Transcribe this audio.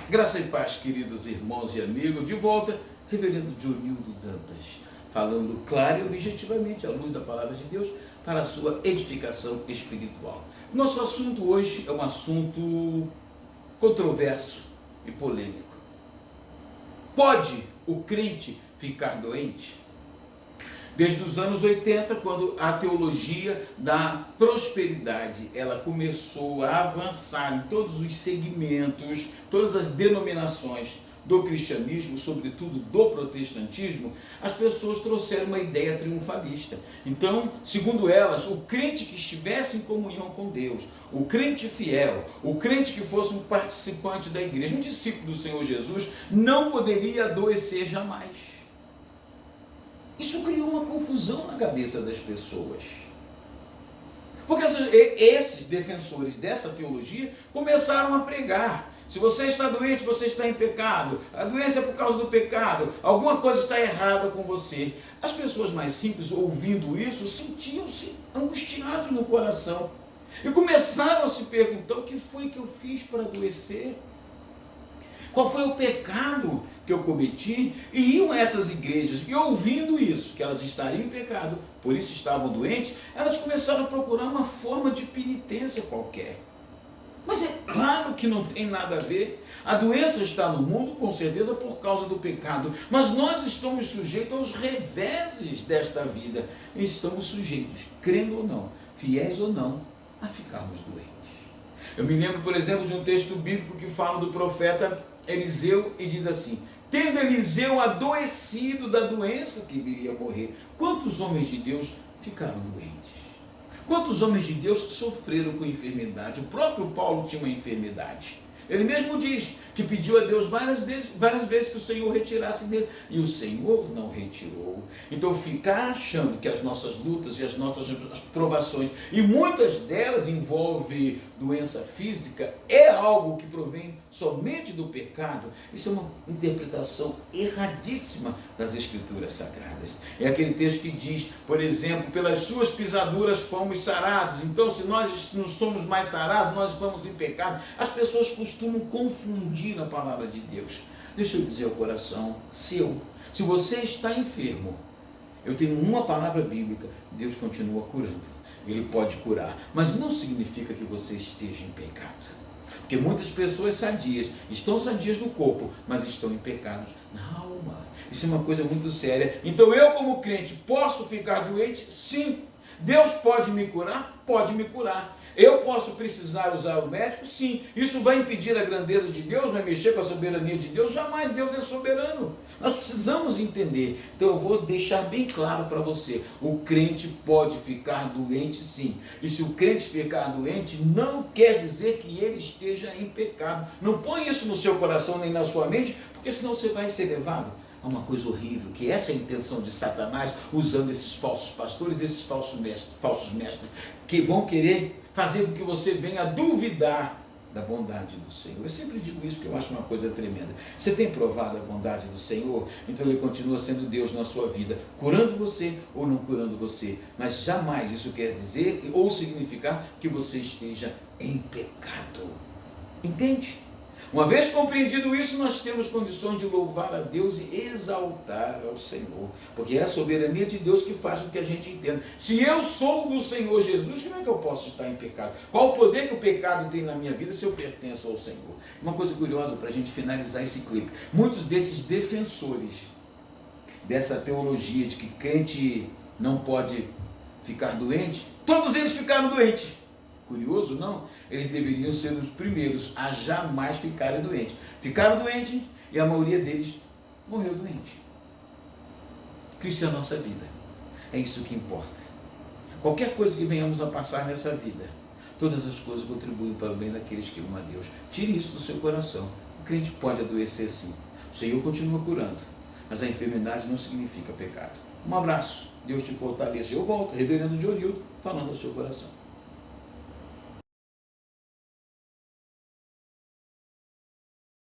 Graça e paz, queridos irmãos e amigos, de volta, reverendo Dionildo Dantas, falando claro e objetivamente à luz da palavra de Deus para a sua edificação espiritual. Nosso assunto hoje é um assunto controverso e polêmico. Pode o crente ficar doente? Desde os anos 80, quando a teologia da prosperidade ela começou a avançar em todos os segmentos, todas as denominações do cristianismo, sobretudo do protestantismo, as pessoas trouxeram uma ideia triunfalista. Então, segundo elas, o crente que estivesse em comunhão com Deus, o crente fiel, o crente que fosse um participante da igreja, um discípulo do Senhor Jesus, não poderia adoecer jamais. Isso criou uma confusão na cabeça das pessoas. Porque esses defensores dessa teologia começaram a pregar: se você está doente, você está em pecado, a doença é por causa do pecado, alguma coisa está errada com você. As pessoas mais simples, ouvindo isso, sentiam-se angustiados no coração e começaram a se perguntar: o que foi que eu fiz para adoecer? Qual foi o pecado que eu cometi? E iam a essas igrejas, e ouvindo isso, que elas estariam em pecado, por isso estavam doentes, elas começaram a procurar uma forma de penitência qualquer. Mas é claro que não tem nada a ver. A doença está no mundo, com certeza, por causa do pecado. Mas nós estamos sujeitos aos reveses desta vida. E estamos sujeitos, crendo ou não, fiéis ou não, a ficarmos doentes. Eu me lembro, por exemplo, de um texto bíblico que fala do profeta Eliseu e diz assim: tendo Eliseu adoecido da doença que viria a morrer. Quantos homens de Deus ficaram doentes? Quantos homens de Deus sofreram com enfermidade? O próprio Paulo tinha uma enfermidade. Ele mesmo diz que pediu a Deus várias vezes que o Senhor retirasse dele, e o Senhor não retirou. Então ficar achando que as nossas lutas e as nossas provações, e muitas delas envolvem doença física, é algo que provém somente do pecado, isso é uma interpretação erradíssima das Escrituras Sagradas. É aquele texto que diz, por exemplo, pelas suas pisaduras fomos sarados. Então, se nós não somos mais sarados, nós estamos em pecado. As pessoas costumam confundir a palavra de Deus. Deixa eu dizer ao coração seu: se você está enfermo, eu tenho uma palavra bíblica: Deus continua curando. Ele pode curar, mas não significa que você esteja em pecado. Porque muitas pessoas sadias, estão sadias no corpo, mas estão em pecados na alma. Isso é uma coisa muito séria. Então eu, como crente, posso ficar doente? Sim. Deus pode me curar? Pode me curar. Eu posso precisar usar o médico? Sim. Isso vai impedir a grandeza de Deus? Vai mexer com a soberania de Deus? Jamais. Deus é soberano. Nós precisamos entender. Então eu vou deixar bem claro para você: o crente pode ficar doente, sim. E se o crente ficar doente, não quer dizer que ele esteja em pecado. Não põe isso no seu coração nem na sua mente, porque senão você vai ser levado a uma coisa horrível, que essa é a intenção de Satanás, usando esses falsos pastores, esses falsos mestres, que vão querer fazer com que você venha a duvidar da bondade do Senhor. Eu sempre digo isso porque eu acho uma coisa tremenda. Você tem provado a bondade do Senhor? Então Ele continua sendo Deus na sua vida, curando você ou não curando você, mas jamais isso quer dizer ou significar que você esteja em pecado. Entende? Uma vez compreendido isso, nós temos condições de louvar a Deus e exaltar ao Senhor, porque é a soberania de Deus que faz com que a gente entenda. Se eu sou do Senhor Jesus, como é que eu posso estar em pecado? Qual o poder que o pecado tem na minha vida se eu pertenço ao Senhor? Uma coisa curiosa para a gente finalizar esse clipe: muitos desses defensores dessa teologia de que crente não pode ficar doente, todos eles ficaram doentes. Curioso, não? Eles deveriam ser os primeiros a jamais ficarem doentes. Ficaram doentes e a maioria deles morreu doente. Cristo é a nossa vida. É isso que importa. Qualquer coisa que venhamos a passar nessa vida, todas as coisas contribuem para o bem daqueles que amam a Deus. Tire isso do seu coração. O crente pode adoecer, sim. O Senhor continua curando, mas a enfermidade não significa pecado. Um abraço. Deus te fortaleça. Eu volto, reverendo Dionildo, falando ao seu coração.